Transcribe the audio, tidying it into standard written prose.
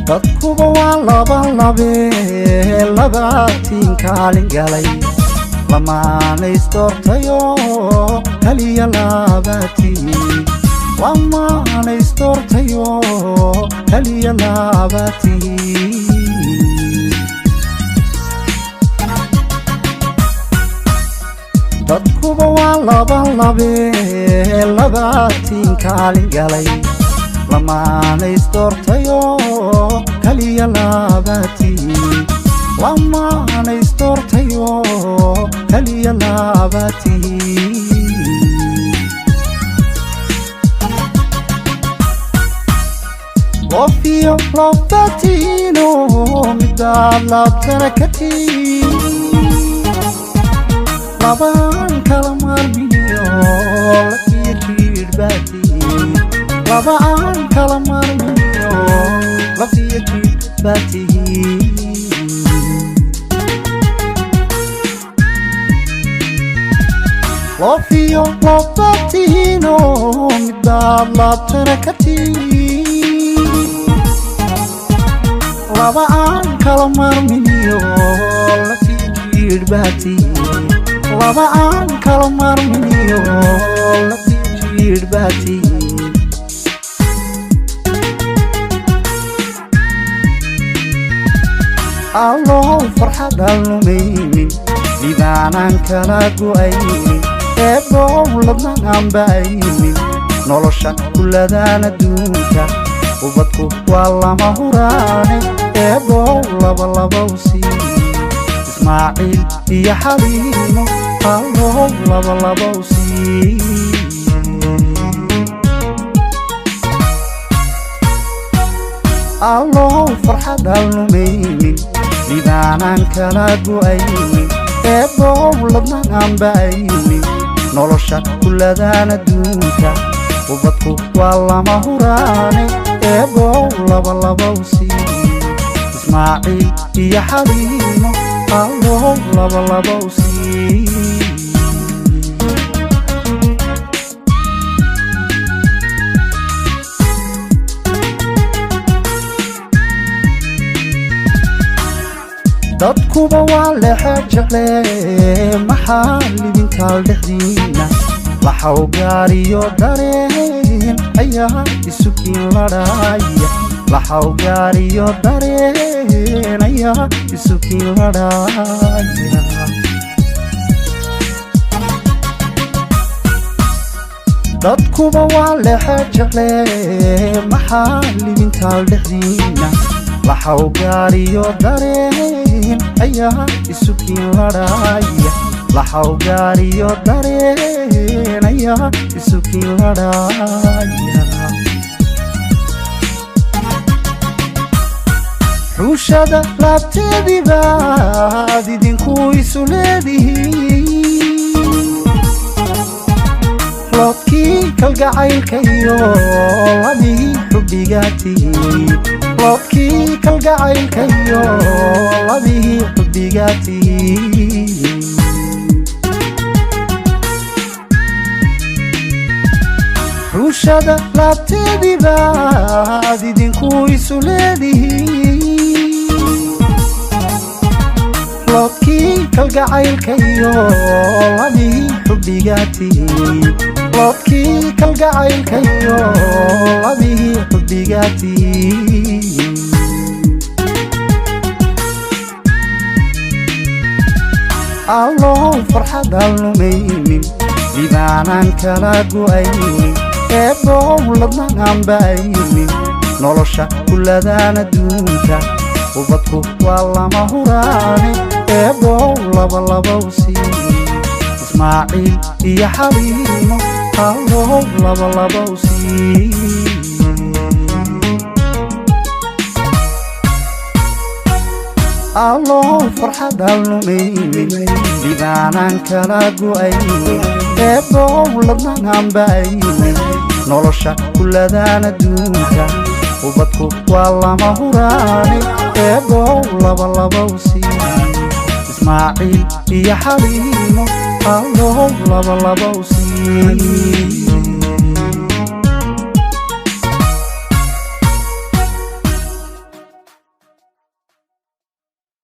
dadkuba waa laba labaatiin kaalin galay lamaana isdoortayo kaliya labaatiin lamaana isdoortayo kaliya labaatiin dadkuba waa laba labaatiin kaalin galay lamaana isdoortayo kaliya labaatiin lamaana isdoortayo kaliya labaatiin qofiyo labatiino midaad labtana ka tiin labaan kala maarmiyo lakiyo jiidhbaatiin labaan kala maarmiyo lakiyo jiidhbaatiin qofiyo labatiino midaad labtana ka tiin labaan kala maarmiyo lakiyo jiidhbaatiin labaan kala maarmiyo lakiyo jiidhbaatiin allow farxad allumaynin lidaanan kala go'aynin eebow ladnan aan ba'aynin nolosha kulladaan adduunka ubadku waa lama huraane eebow labalabow sii ismaaciil iyo xaliimo allow labalabow sii allow farxad allumaynin lidaanan kala go'aynin eebow ladnan aan ba'aynin nolosha kulladaan adduunka ubadku waa lama huraane eebow labalabow sii ismaaciil iyo xaliimo allow labalabow sii dadkuba waa lexe jecle maxaa libintaal dhexdiina laxaw gaariyo dareen ayaa isukiin ladhaaya laxaw gaariyo dareen ayaa isukiin ladhaaya dadkuba waa lexe jecle maxaa libintaal dhexdiina laxaw gaariyo dareen ayaa isukiin ladhaaya laxaw gaariyo dareen ayaa isukiin ladhaaya xushada laabteedii baad idinku isu leedihiin loodkii kalgacaylkayo labihii xubbigaatihiin loodkii kalgacaylkayo labihii xubbigaatihiin xushada laabteedii baad idinku isu leedihiin loodkii kalgacaylkayo labihii xubbigaatihiin loodkii kalgacaylkayo labihii xubbigaatihiin allow farxad allumaynin lidaanan kala go'aynin eebow ladnan aan ba'aynin nolosha kulladaan adduunka ubadku waa lama huraane eebow labalabow sii ismaaciil iyo xaliimo allow labalabow sii allow farxad allumaynin lidaanan kala go'aynin eebow ladnan aan ba'aynin nolosha kulladaan adduunka ubadku waa lama huraane eebow labalabow sii ismaaciil iyo xaliimo allow labalabow sii